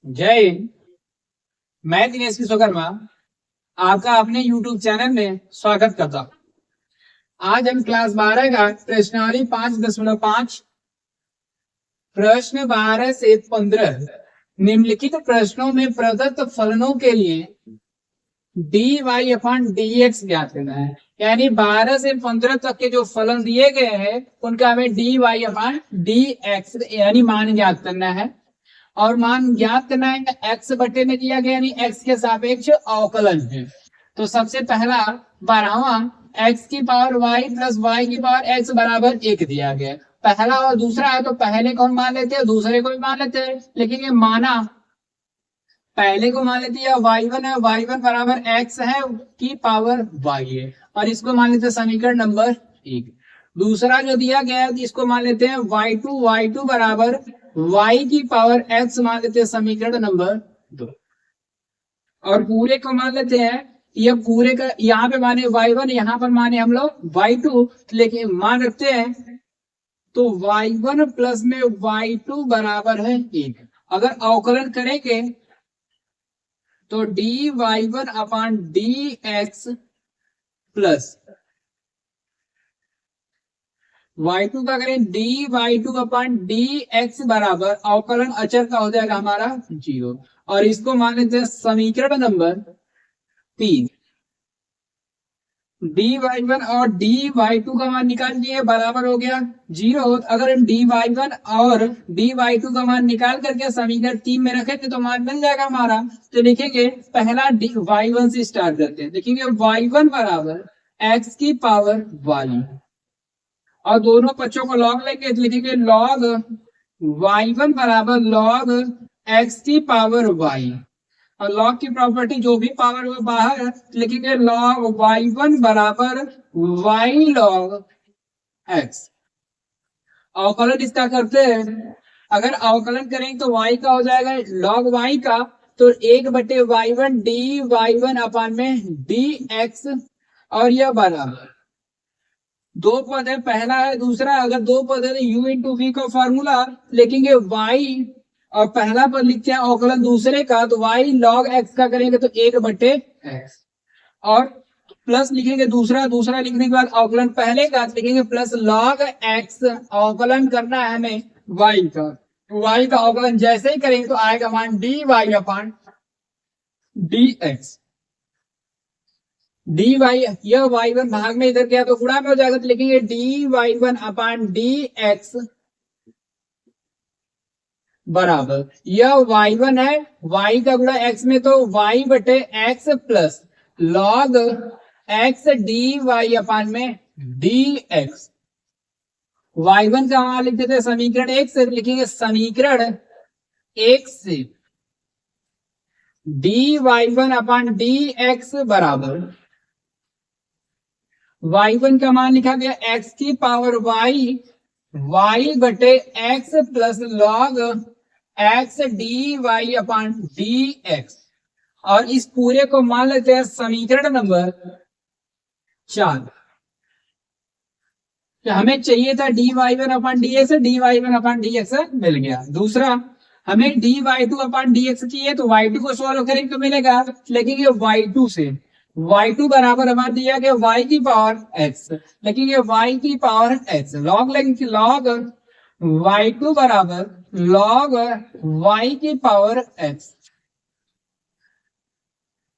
जय हिंद। मैं दिनेश विश्वकर्मा आपका अपने YouTube चैनल में स्वागत करता हूँ। आज हम क्लास 12 का प्रश्नावली 5.5 प्रश्न 12 से 15 निम्नलिखित प्रश्नों में प्रदत्त फलनों के लिए dy अपॉन dx ज्ञात करना है। यानी 12 से 15 तक के जो फलन दिए गए हैं उनका हमें dy अपॉन dx यानी मान ज्ञात करना है। और मान ज्ञात करना है x बटे में दिया गया यानी x के सापेक्ष अवकलन है। तो सबसे पहला 12वां x की पावर y प्लस y की पावर x बराबर 1 दिया गया। पहला और दूसरा है तो पहले को हम मान लेते हैं, दूसरे को भी मान लेते हैं, लेकिन ये माना पहले को मान लेते हैं y1 है, y1 बराबर x है की पावर y है, और इसको मान लेते हैं समीकरण नंबर 1। दूसरा जो दिया गया है इसको मान लेते हैं y2 बराबर y की पावर x मान लेते हैं समीकरण नंबर 2। और पूरे को मान लेते हैं, ये पूरे का यहाँ पे माने y1, यहाँ पर माने हम लोग y2, लेकिन मान रखते हैं तो y1 प्लस में y2 बराबर है 1। अगर अवकलन करेंगे तो dy1 upon dx plus y2 का करें dy2 अपॉन dx बराबर अवकलन अचर का हो जाएगा हमारा 0। और इसको मान लेते हैं समीकरण नंबर 3। dy1 और dy2 का मान निकाल लिए, बराबर हो गया 0। अगर हम dy1 और dy2 का मान निकाल करके समीकरण 3 में रखे थे तो मान बन जाएगा हमारा। तो लिखेंगे पहला y1 से स्टार्ट करते हैं। लिखेंगे y1 बराबर x की पावर y, और दोनों पक्षों को लॉग लेंगे तो लिखेंगे लॉग y1 बराबर लॉग x की पावर y, और लॉग की प्रॉपर्टी जो भी पावर हो बाहर लिखेंगे लॉग y1 बराबर y लॉग x। अवकलन इसका करते हैं, अगर अवकलन करेंगे तो y का हो जाएगा लॉग y का, तो 1/y1 dy1 अपान में dx, और यह बराबर दो पद है, पहला है दूसरा। अगर दो पद है तो u इंटू वी का फॉर्मूला लिखेंगे y, और पहला पद लिखते हैं अवकलन दूसरे का तो y log x का करेंगे तो 1/x, और प्लस लिखेंगे दूसरा लिखने के बाद अवकलन पहले का लिखेंगे प्लस log x। अवकलन करना है हमें y का, y का अवकलन जैसे ही करेंगे तो आएगा मान dy अपॉन dx। dy यह y1 भाग में इधर गया तो गुणा में हो जाएगा, तो लिखेंगे dy1 अपॉन dx बराबर यह y1 है, y का गुणा x में तो y बटे x plus log x dy अपान में dx। y1 का मान लिख देते हैं समीकरण 1 से, लिखेंगे समीकरण 1 से dy1 अपान dx बराबर y1 का मान लिखा गया x की पावर y बटे x plus log x dy अपान dx, और इस पूरे को मान लेते हैं समीकरण नंबर 4। तो हमें चाहिए था dy1 अपान dx, dy1 अपान dx मिल गया। दूसरा हमें dy2 अपान dx चाहिए, तो y2 को सॉल्व करेंगे तो मिलेगा, लेकिन ये y2 से y2 बराबर हमारा दिया गया y की पावर x, लेकिन ये y की पावर x लॉग लेंगे लॉग y2 बराबर लॉग y की पावर x,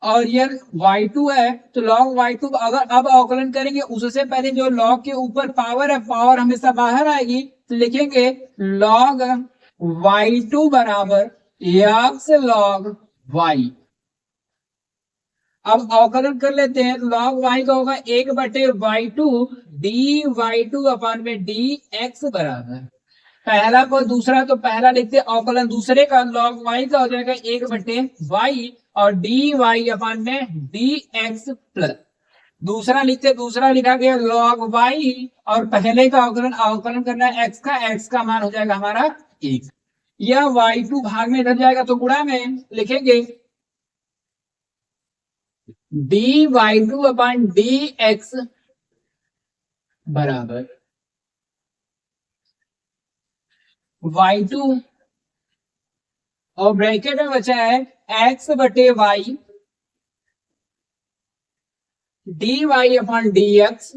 और ये y2 है तो log y2 अगर अब अवकलन करेंगे उससे पहले जो log के ऊपर पावर है, पावर हमेशा बाहर आएगी, तो लिखेंगे log y2 बराबर x log y। अब अवकलन कर लेते हैं, log y का होगा 1/y2 dy2 अपान में dx बराबर पहला को दूसरा, तो पहला लिखते अवकलन दूसरे का log y का हो जाएगा 1/y, और dy अपान में dx प्लस दूसरा लिखते दूसरा लिखा गया log y, और पहले का अवकलन करना है x का मान हो जाएगा हमारा 1। यह y2 भाग में इधर जाएगा तो गुणा में लिखेंगे dy2 अपान dx बराबर y2 और ब्रैकेट में बचा है एक्स बटे y d y upon d x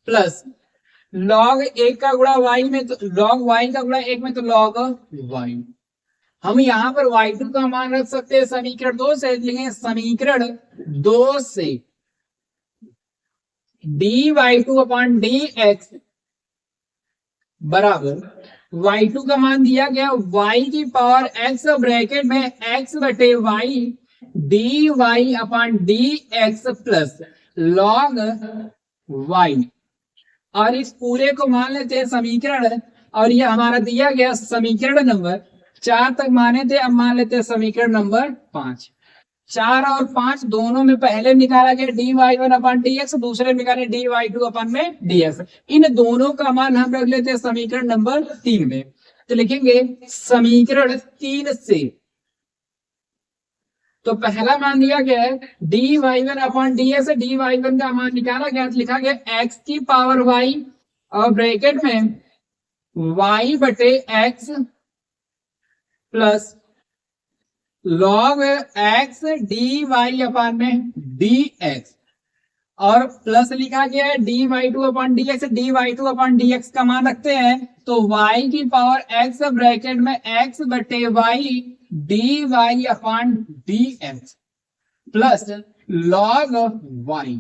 plus log एक का गुणा वाई में तो लॉग वाई का गुणा एक में तो लॉग वाई। हम यहाँ पर y2 का मान रख सकते हैं समीकरण 2 से, लिखेंगे समीकरण 2 से d y two upon d x बराबर y2 का मान दिया गया y की पावर x ब्रैकेट में x बटे y d y upon d x plus log y। और इस पूरे को मान लेते हैं समीकरण, और ये हमारा दिया गया समीकरण नंबर 4 तक माने थे, अब मान लेते हैं समीकरण नंबर 5। 4 और 5 दोनों में पहले निकाला गया d y one upon d x, दूसरे में निकाले डी वाई टू अपन में डी एक्स। इन दोनों का मान हम रख लेते हैं समीकरण नंबर 3 में। तो लिखेंगे समीकरण 3 से, तो पहला मान दिया गया है d y one upon d x, d y one का मान निकाला गया तो लिखा गया एक्स की पावर वाई और ब्रैकेट में वाई बटे x plus log x d y upon में डी एक्स, और प्लस लिखा गया है d y two upon d x, d y two upon d x का मान रखते हैं तो वाई की पावर एक्स ब्रैकेट में एक्स बटे y d y upon d x plus log y.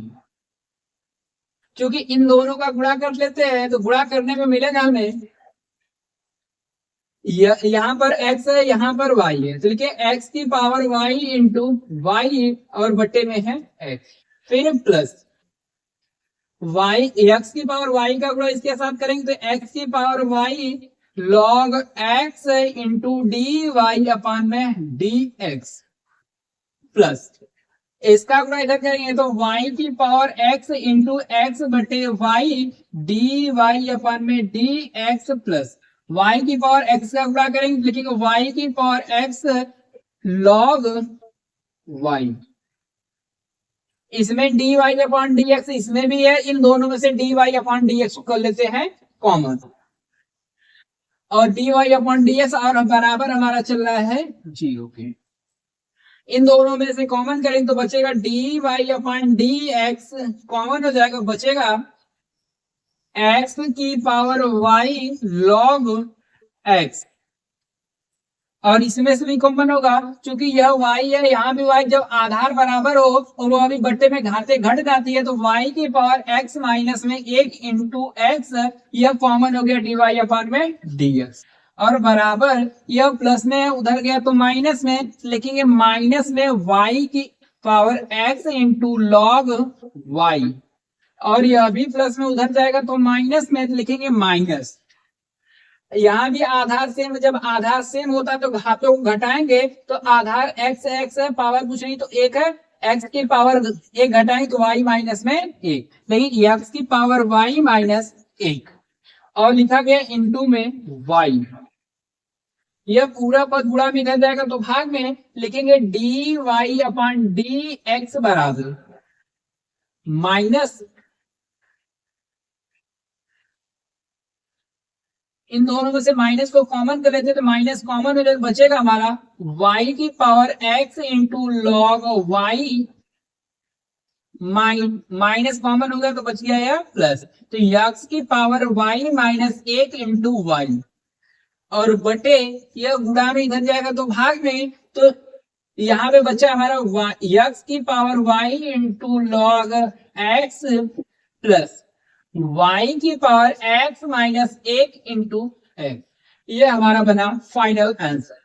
क्योंकि इन दोनों का गुणा कर लेते हैं तो गुणा करने में मिलेगा हमें यहाँ पर x है यहाँ पर y है, तो लिखे x की पावर y इंटू वाई और बट्टे में है x, फिर प्लस y x की पावर y का गुणा इसके साथ करेंगे तो x की power y log x into d y upon में डी एक्स प्लस इसका गुणा इधर करेंगे तो y की पावर x इंटू एक्स बटे वाई डी वाई अपान में डी एक्स प्लस y की पावर x का गुणा करेंगे लिखेंगे y की पावर x log y, इसमें dy अपॉन dx इसमें भी है, इन दोनों में से dy अपॉन dx को कर लेते हैं कॉमन, और dy अपॉन dx और बराबर हमारा चल रहा है 0 के। इन दोनों में से कॉमन करेंगे तो बचेगा dy अपॉन dx कॉमन हो जाएगा, बचेगा x की पावर y log x, और इसमें से भी कॉमन होगा क्योंकि यह y है, यहाँ भी y, जब आधार बराबर हो और वो अभी बट्टे में घाते घट जाती है तो y की पावर x माइनस में 1 इंटू एक्स, यह कॉमन हो गया डी वाई अपान में dx, और बराबर यह प्लस में उधर गया तो माइनस में लिखेंगे माइनस में y की power x into log y, और यह भी प्लस में उधर जाएगा तो माइनस में लिखेंगे माइनस। यहाँ भी आधार सेम, जब आधार सेम होता है तो घातों को घटाएंगे तो आधार x x है, पावर कुछ नहीं तो 1 है, x की पावर 1 घटाएंगे तो y माइनस में 1, लेकिन x की पावर y माइनस 1 और लिखा गया इंटू में y। यह पूरा पद गुणा में इधर जाएगा तो भाग में लिखेंगे d y upon d x बराबर माइनस, इन दोनों में से माइनस को कॉमन कर लेते तो माइनस कॉमन हो जाए, बचेगा हमारा y की power x into log y, minus common हो गया तो बच गया यह प्लस, तो x की power y minus 1 into y, और बटे यह गुणा में इधर जाएगा तो भाग में, तो यहाँ पे बचा हमारा x की power y into log x plus y की power x minus 1 into x. ये हमारा बना फाइनल आंसर।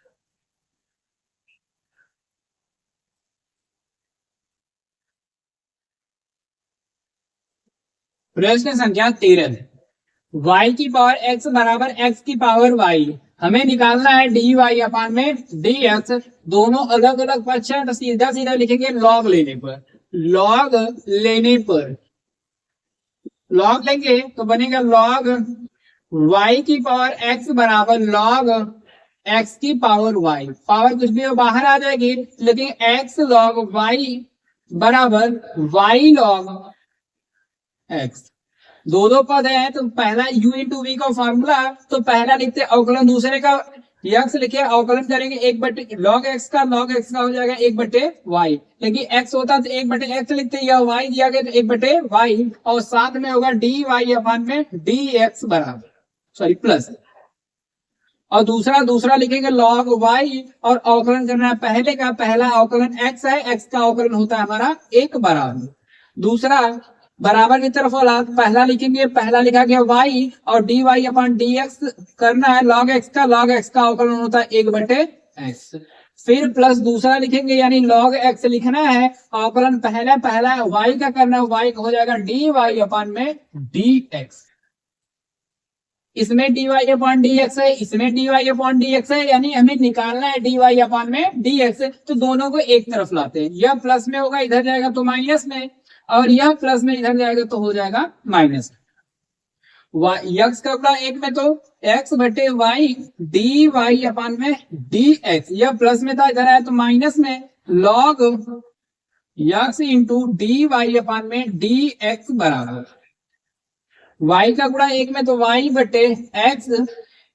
प्रश्न संख्या 13, y की पावर x बराबर x की पावर y, हमें निकालना है डी वाई अपान में डी एक्स, दोनों अलग अलग पक्ष है तो सीधा सीधा लिखेंगे लॉग लेने पर, लॉग लेने पर लॉग लेंगे तो बनेगा लॉग y की पावर x बराबर लॉग x की पावर y, पावर कुछ भी हो बाहर आ जाएगी, लेकिन x लॉग y बराबर y लॉग x, दो पद है तो पहला u इंटू वी का फॉर्मूला, तो पहला लिखते अवकलन दूसरे का यक्स लिखिए, अवकलन करेंगे 1 बटे लॉग एक्स का हो जाएगा 1/y, लेकिन x होता तो 1/x लिखते हैं, या y दिया गया तो 1/y, और साथ में होगा dy अपान में dx बराबर सॉरी प्लस, और दूसरा लिखेंगे log y, और अवकलन करना है पहले का, पहला अवकलन x है, x का अवकलन होता है हमारा 1 बराबर, दूसरा बराबर की तरफ वाला पहला लिखेंगे, पहला लिखा गया y, और dy अपॉन dx करना है log x का अवकलन होता है 1/x, फिर प्लस दूसरा लिखेंगे, यानी log x लिखना है, अवकलन पहला y का करना है, y का हो जाएगा dy अपॉन में dx, इसमें dy अपॉन dx है, इसमें dy अपॉन dx है, यानी हमें निकालना है dy अपॉन में dx, तो दोनों को एक तरफ लाते हैं, यह प्लस में होगा इधर जाएगा तो माइनस में, और यह प्लस में इधर जाएगा तो हो जाएगा माइनस। यक्स का गुणा 1 में तो x/y dy अपान में dx, यह प्लस में था इधर आया तो माइनस में, log यक्स इंटू dy अपान में dx बराबर, y का गुणा 1 में तो y/x,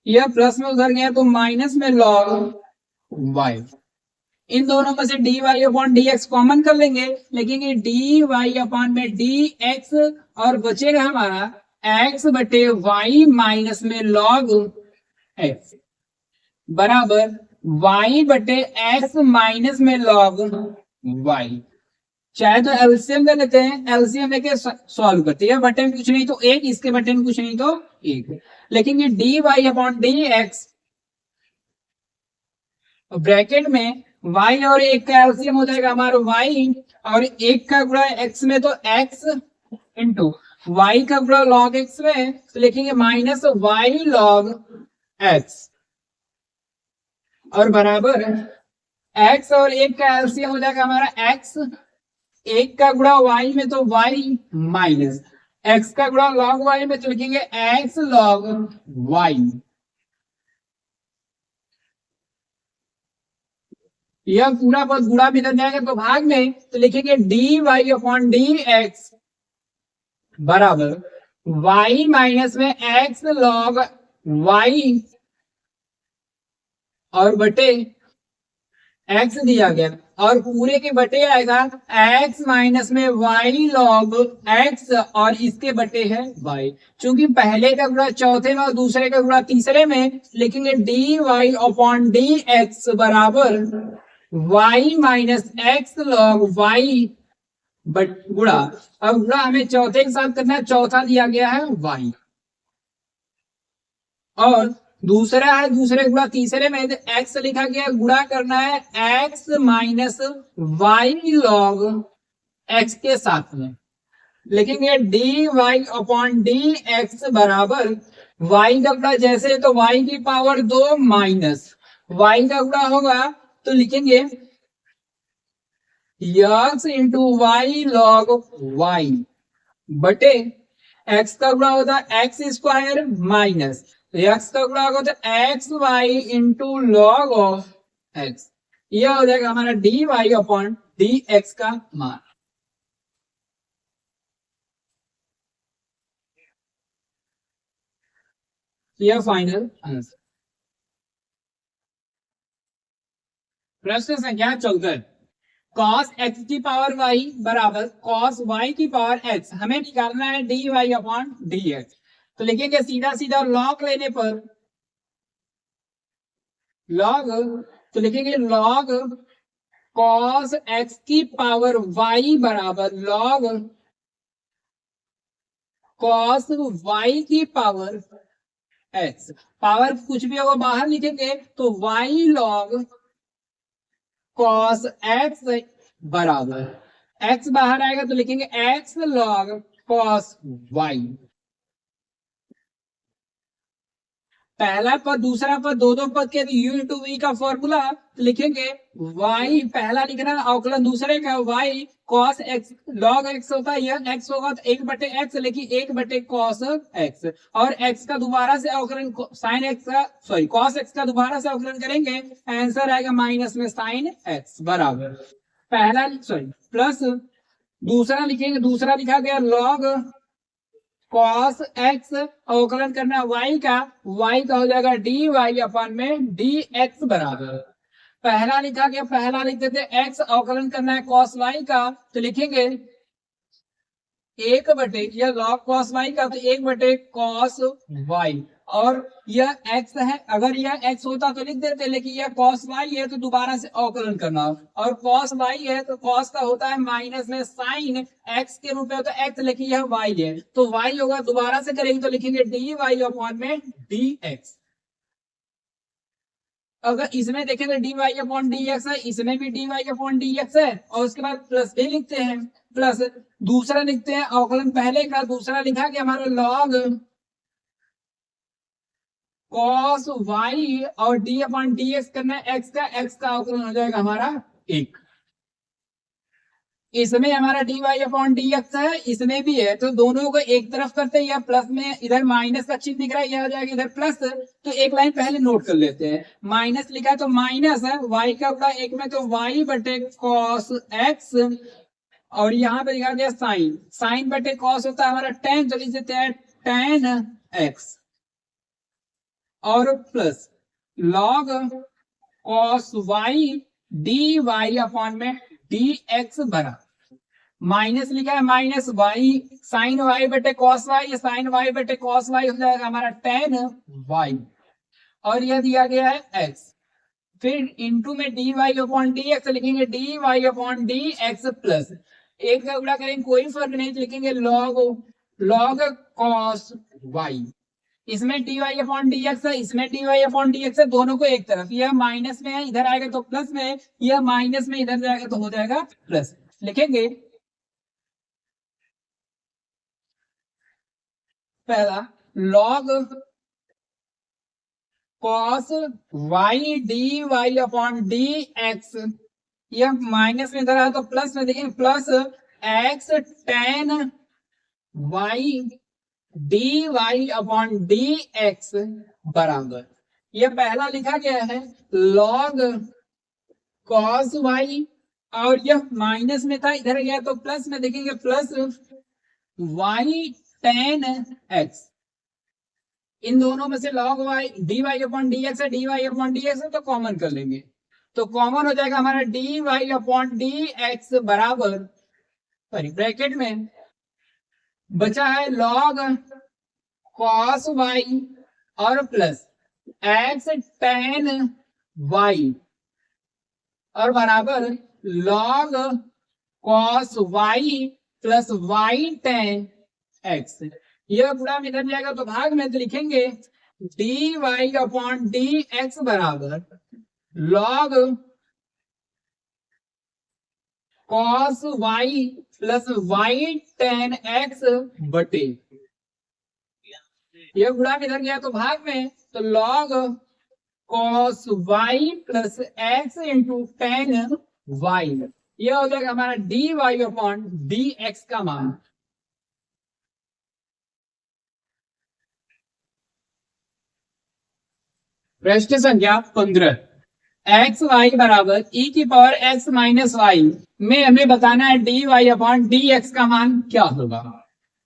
यह प्लस में उधर गया तो माइनस में log y, इन दोनों में से dy अपॉन dx कॉमन कर लेंगे, लिखेंगे dy अपॉन में dx, और बचेगा हमारा x/y माइनस में log x बराबर y/x माइनस में log y, चाहे तो एलसीएम ले लेते हैं, एलसीएम लेके सॉल्व करते हैं, बटे में कुछ नहीं तो 1, इसके बटे में कुछ नहीं तो 1, लिखेंगे dy अपॉन dx, ब्रैकेट में y और 1 का एलसीएम हो जाएगा हमारा y, और 1 का गुणा x में तो x इंटू y का गुणा log x में तो लिखेंगे माइनस y log x, और बराबर x और 1 का एलसीएम हो जाएगा हमारा x, 1 का गुणा y में तो y माइनस x का गुणा log y में तो लिखेंगे x log y, यह पूरा पद गुणा में इधर जाएगा तो भाग में, तो लिखेंगे dy अपॉन dx बराबर y माइनस में x log y, और बटे x दिया गया, और पूरे के बटे आएगा x माइनस में y log x, और इसके बटे है y, चूंकि पहले का गुणा चौथे में और दूसरे का गुणा तीसरे में, लिखेंगे dy अपॉन dx बराबर y minus x log y गुणा, अब गुणा हमें चौथे के साथ करना है, चौथा दिया गया है y, और दूसरा है दूसरे गुणा तीसरे में x लिखा गया, गुणा करना है x minus y log x के साथ में, लिखेंगे dy अपॉन dx बराबर y का गुणा जैसे तो y की पावर 2 माइनस y का गुणा होगा तो लिखेंगे x into y log y बटे x का गुणा होता है x स्क्वायर माइनस x का गुणा होगा तो x y into log of x, यह हो जाएगा हमारा dy अपॉन dx का मान। यह फाइनल आंसर। प्रश्न संख्या 14, cos x की पावर y बराबर cos y की पावर x, हमें निकालना है dy अपॉन dx, तो लिखेंगे सीधा सीधा लॉग लेने पर लॉग, तो लिखेंगे लॉग cos x की पावर y बराबर लॉग cos y की पावर x, पावर कुछ भी होगा बाहर लिखेंगे तो y log cos x बराबर x बाहर आएगा तो लिखेंगे x log cos y, पहला पद दूसरा पद दो पद के u इंटू v का फॉर्मूला, तो लिखेंगे y पहला लिखना अवकलन दूसरे का y cos x log x होता है, यह x होगा तो 1/x, लेकिन 1/ cos x, और x का दोबारा से अवकलन sin x का cos x का दोबारा से अवकलन करेंगे, आंसर आएगा माइनस में sin x बराबर पहला प्लस दूसरा लिखेंगे, दूसरा लिखा गया log कॉस एक्स, अवकलन करना है y का हो जाएगा डी वाई अपन में डी एक्स बराबर, पहला लिखा गया, पहला लिख देते x, अवकलन करना है कॉस y का, तो लिखेंगे 1 बटे यह लॉग कॉस y का, तो 1 बटे कॉस y, और यह x है, अगर यह x होता तो लिख देते, लेकिन यह कॉस y है तो दोबारा से अवकलन करना, और कॉस y है तो कॉस का होता है माइनस में साइन x के रूप में होता है x, लेकिन यह y है तो y होगा, दोबारा से करेंगे तो लिखेंगे डी वाई अपॉन में डी एक्स। अगर इसमें देखें तो d y upon d x है, इसमें भी d y upon d x है, और उसके बाद प्लस भी लिखते हैं, प्लस दूसरा लिखते हैं अवकलन पहले का, दूसरा लिखा कि हमारा लॉग कॉस वाई और डी अपॉन डी एक्स करना है एक्स का अवकलन हो जाएगा हमारा 1। इसमें हमारा d y upon d x है, इसमें भी है, तो दोनों को एक तरफ करते हैं, या प्लस में इधर माइनस का चिन्ह दिख रहा है, यह हो जाएगा इधर प्लस, तो एक लाइन पहले नोट कर लेते हैं, माइनस लिखा है तो माइनस है, वाई का होगा 1 में तो वाई बटे कॉस एक्स, और यहाँ पे लिखा गया साइन, साइन बटे कॉस होता है हमारा टेन, तो लिख देते हैं टेन एक्स, और plus log cos y d y upon में डी एक्स बराबर, माइनस लिखा है माइनस वाई, साइन वाई बटे कॉस वाई, साइन वाई बटे कॉस वाई हो जाएगा हमारा टेन वाई, और यह दिया गया है एक्स, फिर इंटू में d y upon d x लिखेंगे d y upon d x plus, एक का गुणा करेंगे कोई फर्क नहीं, लिखेंगे लॉग कॉस वाई, इसमें d y upon d x है, इसमें d y upon d x है, दोनों को एक तरफ, यह माइनस में है इधर आएगा तो प्लस में, यह माइनस में इधर जाएगा तो हो जाएगा प्लस, लिखेंगे पहला log cos y d y upon d x, यह माइनस में इधर आया तो प्लस में, देखिए plus x tan y d y upon d x बराबर, यह पहला लिखा गया है लॉग कॉस वाई, और यह माइनस में था इधर गया तो प्लस में, देखेंगे प्लस वाई टेन एक्स, इन दोनों में से log y d y upon d x है, d y upon d x है तो कॉमन कर लेंगे, तो कॉमन हो जाएगा हमारा d y upon d x बराबर, सॉरी ब्रैकेट में बचा है लॉग कॉस वाई और प्लस एक्स टेन वाई, और बराबर log cos y plus y tan x, यह पूरा इधर जाएगा तो भाग में, तो लिखेंगे d y upon d x बराबर log cos y plus y tan x बटे, यह गुणा इधर गया तो भाग में, तो log cos y plus x into ten Y, यह हो जाएगा हमारा d y upon d x का मान। प्रश्न संख्या 15, एक्स वाई बराबर ई की पावर एक्स माइनस वाई में हमें बताना है d y upon d x का मान क्या होगा।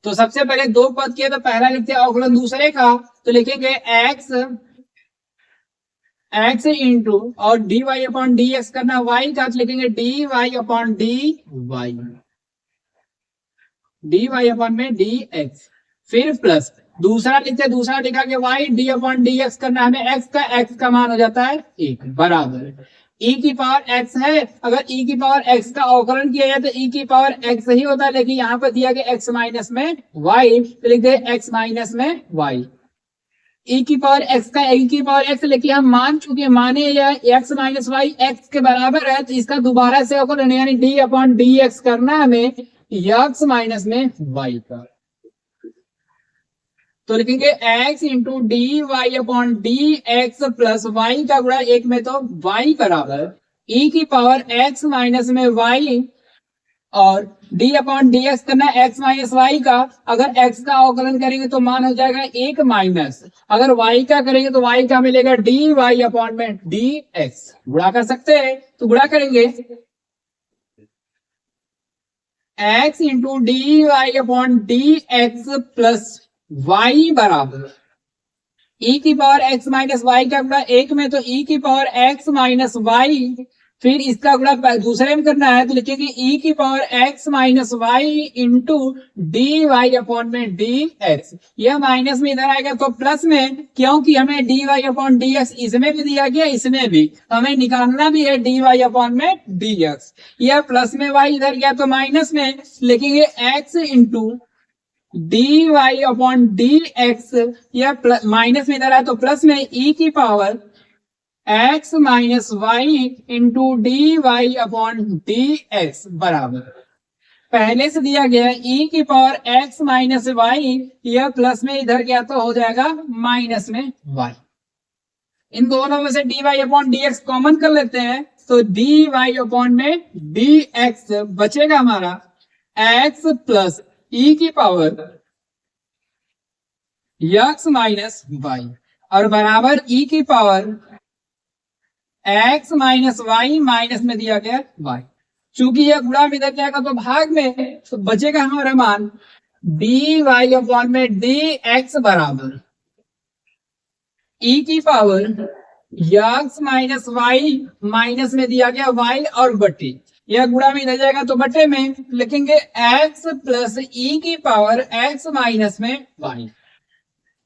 तो सबसे पहले दो पद किया तो पहला लिखते हैं अवकलन दूसरे का, तो लिखेंगे एक्स इंटू और d y upon d x करना वाई का, तो लिखेंगे d y upon d y upon में डी एक्स, फिर प्लस दूसरा लिखते हैं, दूसरा लिखा के y d upon d x करना, हमें एक्स का मान हो जाता है 1 बराबर ई की पावर एक्स है, अगर ई की पावर एक्स का अवकलन किया जाए तो ई की पावर एक्स ही होता है, लेकिन यहाँ पर दिया गया एक्स माइनस में वाई, तो लिख दे एक्स माइनस में वाई, ई की पावर एक्स का ई की पावर एक्स, लेकिन हम मान चुके माने या एक्स माइनस वाई एक्स के बराबर है, तो इसका दोबारा से अवकलन यानी डी अपॉन डी एक्स करना हमें एक्स माइनस में वाई का, तो लिखेंगे x into d y upon d x plus y का गुणा 1 में, तो y बराबर e की पावर x माइनस में y और d अपॉन डी एक्स करना x माइनस वाई का, अगर x का अवकलन करेंगे तो मान हो जाएगा 1 माइनस, अगर y का करेंगे तो y का मिलेगा डी वाई अपॉन में डी एक्स, गुणा कर सकते हैं तो गुणा करेंगे x into d y upon d x plus y बराबर e की पावर x माइनस वाई का गुणा एक में, तो e की पावर x माइनस वाई, फिर इसका गुणा दूसरे में करना है तो लिखेंगे e की power x minus y into d y upon में डी एक्स। यह माइनस में इधर आएगा तो प्लस में, क्योंकि हमें d y upon d x इसमें भी दिया गया, इसमें भी हमें निकालना भी है डी वाई अपॉन में डी एक्स। यह प्लस में y इधर गया तो माइनस में लिखेंगे x into d y upon d x, यह माइनस में इधर है तो प्लस में e की power x minus y into d y upon d x बराबर पहले से दिया गया e की पावर x माइनस वाई, यह प्लस में इधर गया तो हो जाएगा माइनस में y। इन दोनों में से d y upon d x common कर लेते हैं तो डी वाई अपॉन में डी एक्स बचेगा हमारा x प्लस e की पावर x माइनस वाई और बराबर e की power x minus y minus में दिया गया y। चूंकि यह गुणा में इधर जाएगा तो भाग में, तो बचेगा हमारा मान डी वाई अपॉन में डी एक्स बराबर e की power x minus y minus में दिया गया y और बटे, यह गुणा में इधर जाएगा तो बटे में लिखेंगे x प्लस e की पावर x माइनस में y।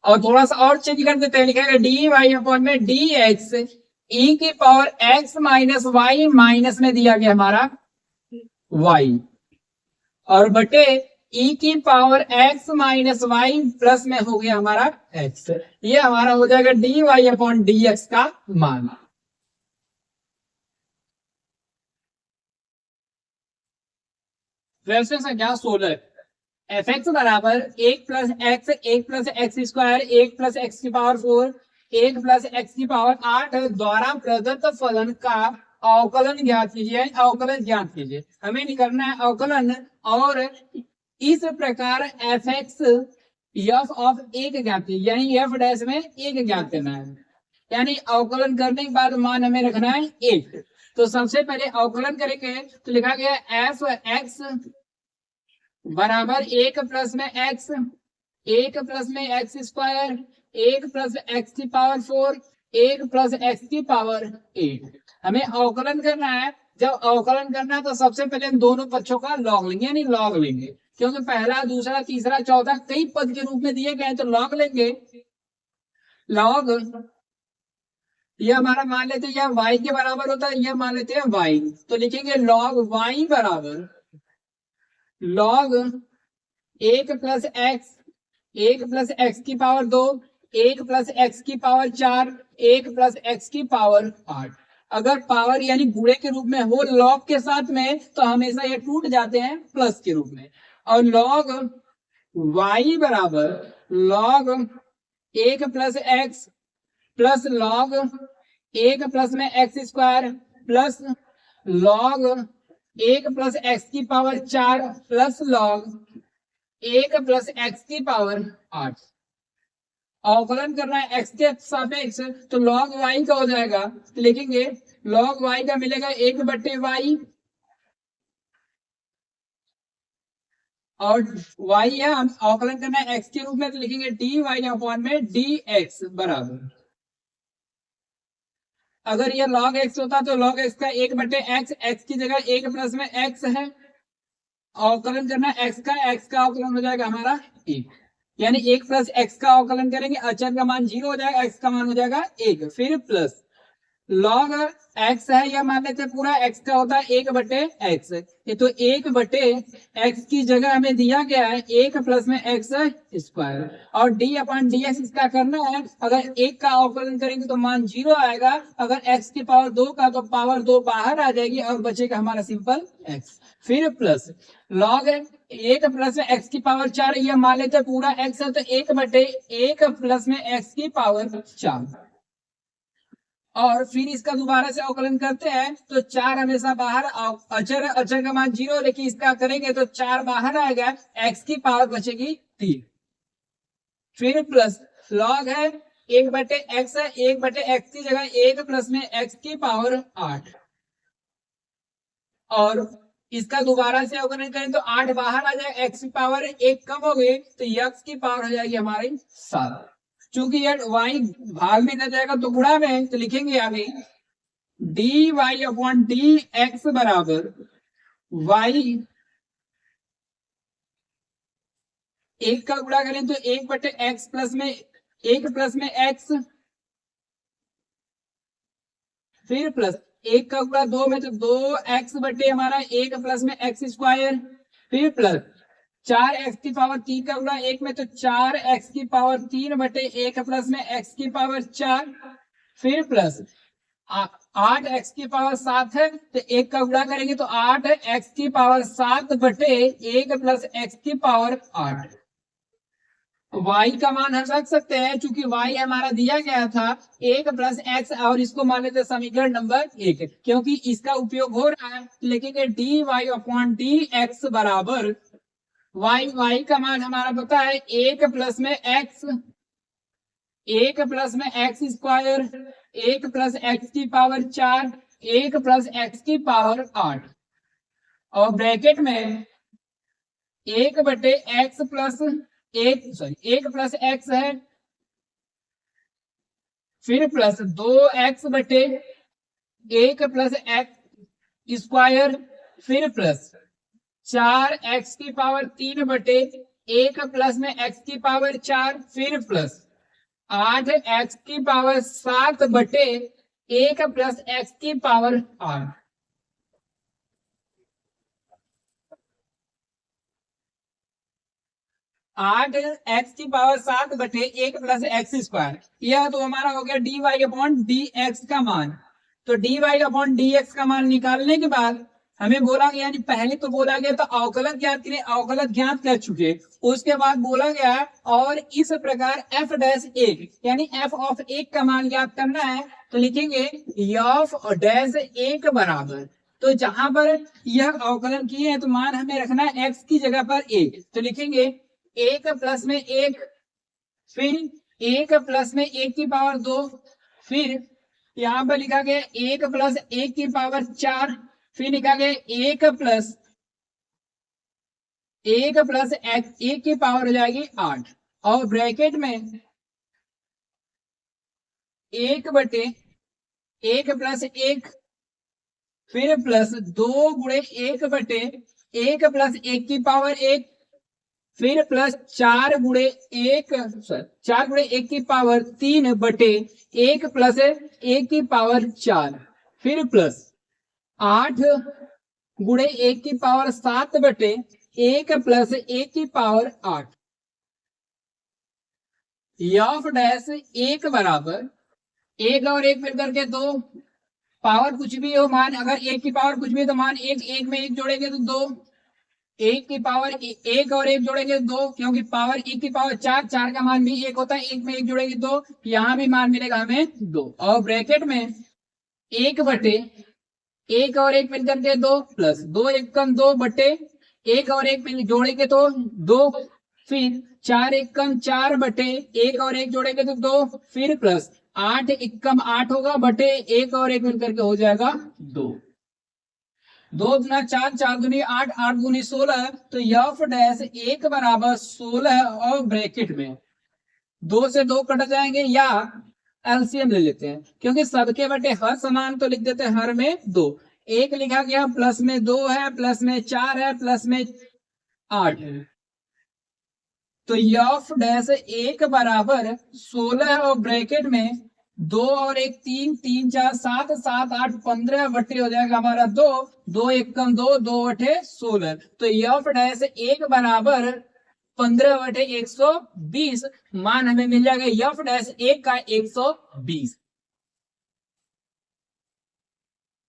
और थोड़ा सा और चेंज कर देते हैं, लिखेगा डी वाई अपॉन में डी एक्स ई की power x minus y minus में दिया गया हमारा y और बटे e की power x minus y plus में हो गया हमारा x। ये हमारा हो जाएगा d y upon d x का मान। प्रश्न संख्या 16 एफ एक्स बराबर एक प्लस एक्स स्क्वायर एक प्लस एक्स की पावर 4 एक प्लस एक्स की पावर 8 द्वारा प्रदत्त फलन का अवकलन ज्ञात कीजिए। अवकलन ज्ञात कीजिए, हमें निकालना है अवकलन। और इस प्रकार एफ एक्स एफ ऑफ एक ज्ञात कीजिए, यानी एफ डैश में एक ज्ञात करना है, यानी अवकलन करने के बाद मान हमें रखना है एक। तो सबसे पहले अवकलन करेंगे तो लिखा गया एफ एक्स बराबर एक प्लस में एक्स स्क्वायर एक प्लस एक्स की पावर 4 एक प्लस एक्स की पावर 8। हमें अवकलन करना है। जब अवकलन करना है तो सबसे पहले हम दोनों पक्षों का लॉग लेंगे, यानी लॉग लेंगे, क्योंकि पहला दूसरा तीसरा चौथा कई पद के रूप में दिए गए हैं तो लॉग लेंगे। लॉग यह हमारा मान लेते हैं यह y के बराबर होता है, यह मान लेते हैं y, तो लिखेंगे log y बराबर log एक प्लस एक्स की पावर 2 एक प्लस एक्स की पावर 4 एक प्लस एक्स की पावर 8। अगर पावर यानी गुणे के रूप में हो log के साथ में तो हमेशा ये टूट जाते हैं प्लस के रूप में। और log y बराबर log एक प्लस एक्स प्लस log एक प्लस में एक्स स्क्वायर प्लस log एक प्लस एक्स की पावर 4 प्लस log एक प्लस एक्स की पावर 8। अवकलन करना है एक्स के सापेक्ष तो log y का हो जाएगा, तो लिखेंगे log y का मिलेगा 1/y और y है अवकलन करना है x के रूप में तो लिखेंगे डी वाई अपॉन में डी एक्स बराबर। अगर ये log x होता तो log x का 1/x, x की जगह 1 प्लस में x है, अवकलन करना x का अवकलन हो जाएगा हमारा 1, यानी 1 प्लस x का अवकलन करेंगे अचर का मान 0 हो जाएगा, x का मान हो जाएगा 1, फिर प्लस log x है यह मान लेते पूरा x का होता है 1/x, ये तो 1/x की जगह हमें दिया गया है 1 प्लस में x स्क्वायर और d अपॉन डी एक्स इसका करना है। अगर 1 का अवकलन करेंगे तो मान 0 आएगा, अगर x की पावर 2 का तो पावर 2 बाहर आ जाएगी और बचेगा हमारा सिंपल x, फिर प्लस log 1 प्लस में x की पावर 4 यह मान लेते पूरा x है तो 1/1 प्लस में x की पावर 4 और फिर इसका दोबारा से अवकलन करते हैं तो 4 हमेशा बाहर अचर का मान 0, लेकिन इसका करेंगे तो 4 बाहर आएगा, x की पावर बचेगी 3, फिर प्लस log है 1/x है 1/x की जगह 1 प्लस में x की पावर 8 और इसका दोबारा से अवकलन करें तो 8 बाहर आ जाएगा, x की पावर 1 कम हो गई तो x की पावर हो जाएगी हमारी 7। चूंकि यार y भाग में न जाएगा तो गुणा में, तो लिखेंगे आगे dy अपॉन dx बराबर y, एक का गुणा करें तो 1 बटे x प्लस में 1 प्लस में x, फिर प्लस 1 का गुणा 2 में तो 2x बटे हमारा 1 प्लस में x स्क्वायर, फिर प्लस 4x की पावर 3 का गुणा 1 में तो 4x की पावर 3 बटे 1 प्लस में x की पावर 4, फिर प्लस 8x की पावर 7 है तो 1 का गुणा करेंगे तो 8x की पावर 7 बटे 1 प्लस x की पावर 8। y का मान हम रख सकते हैं, चूंकि y हमारा दिया गया था 1 प्लस x और इसको मान लेते समीकरण नंबर 1, क्योंकि इसका उपयोग हो रहा है। लिखेंगे dy अपॉन dx बराबर y का मान हमारा पता है 1 प्लस में x, 1 प्लस में x स्क्वायर, 1 प्लस x की पावर 4, 1 प्लस x की पावर 8 और ब्रैकेट में 1 बटे x प्लस 1 प्लस x है, फिर प्लस 2x बटे 1 प्लस x स्क्वायर, फिर प्लस 4x की पावर 3 बटे 1 प्लस में x की पावर 4, फिर प्लस 8x की पावर 7 बटे 1 प्लस x की पावर 8। 8x की पावर 7 बटे 1 प्लस एक्स स्क्वायर, यह तो हमारा हो गया dy अपॉन dx का मान। तो dy अपॉन dx का मान निकालने के बाद हमें बोला गया, यानी पहले तो बोला गया तो अवकलज ज्ञात करें, अवकलज ज्ञात कर चुके, उसके बाद बोला गया और इस प्रकार f डैश 1 यानी f ऑफ 1 का मान ज्ञात करना है, तो लिखेंगे f डैश 1 बराबर, तो जहां पर यह अवकलन किए हैं तो मान हमें रखना है x की जगह पर 1, तो लिखेंगे 1 प्लस में 1, फिर 1 प्लस में 1 की पावर 2, फिर यहाँ पर लिखा गया 1 प्लस 1 की पावर 4, फिर लिखा गया 1 प्लस 1 की पावर हो जाएगी 8 और ब्रैकेट में 1 बटे 1 प्लस 1, फिर प्लस 2 गुणे 1 बटे 1 प्लस 1 की पावर 1, फिर प्लस 4 गुणे 1 की पावर 3 बटे 1 प्लस 1 की पावर 4, फिर प्लस 8 गुणे 1 की पावर 7 बटे 1 प्लस 1 की पावर 8। f डैश 1 बराबर 1 और 1 मिलकर के 2, पावर कुछ भी हो मान, अगर 1 की पावर कुछ भी तो मान 1 में 1 जोड़ेंगे तो 2, 1 की पावर 1 और 1 जोड़ेंगे 2, क्योंकि पावर 1 की पावर 4, 4 का मान भी 1 होता है, 1 में 1 जोड़ेंगे 2, यहाँ भी मान मिलेगा हमें 2 और ब्रैकेट में 1 बटे 1 और 1 मिलकर के 2 प्लस 2 1 कम 2 बटे 1 और 1 मिल जोड़ेंगे तो 2, फिर 4 1 कम 4 बटे 1 और 1 जोड़ेंगे तो 2, फिर प्लस 8 1 कम 8 होगा बटे 1 और 1 मिलकर के हो जाएगा 2, 2 गुना 4, 4 दूनी 8, 8 दूनी 16, तो f डैश 1 बराबर 16 और ब्रैकेट में 2 से 2 कट जाएंगे या एलसीएम ले लेते हैं, क्योंकि सबके बटे हर समान तो लिख देते हैं हर में 2, 1 लिखा गया प्लस में 2 है, प्लस में 4 है, प्लस में 8 है, तो f डैश 1 बराबर 16 और ब्रैकेट में 2 और 1 3, 3 4 7, 7 8 15 बटे हो जाएगा हमारा 2, 2 1 कम 2, 2 बटे 16, तो f डैश 1 बराबर 15 बटे 120, मान हमें मिल जाएगा f डैश 1 का 120।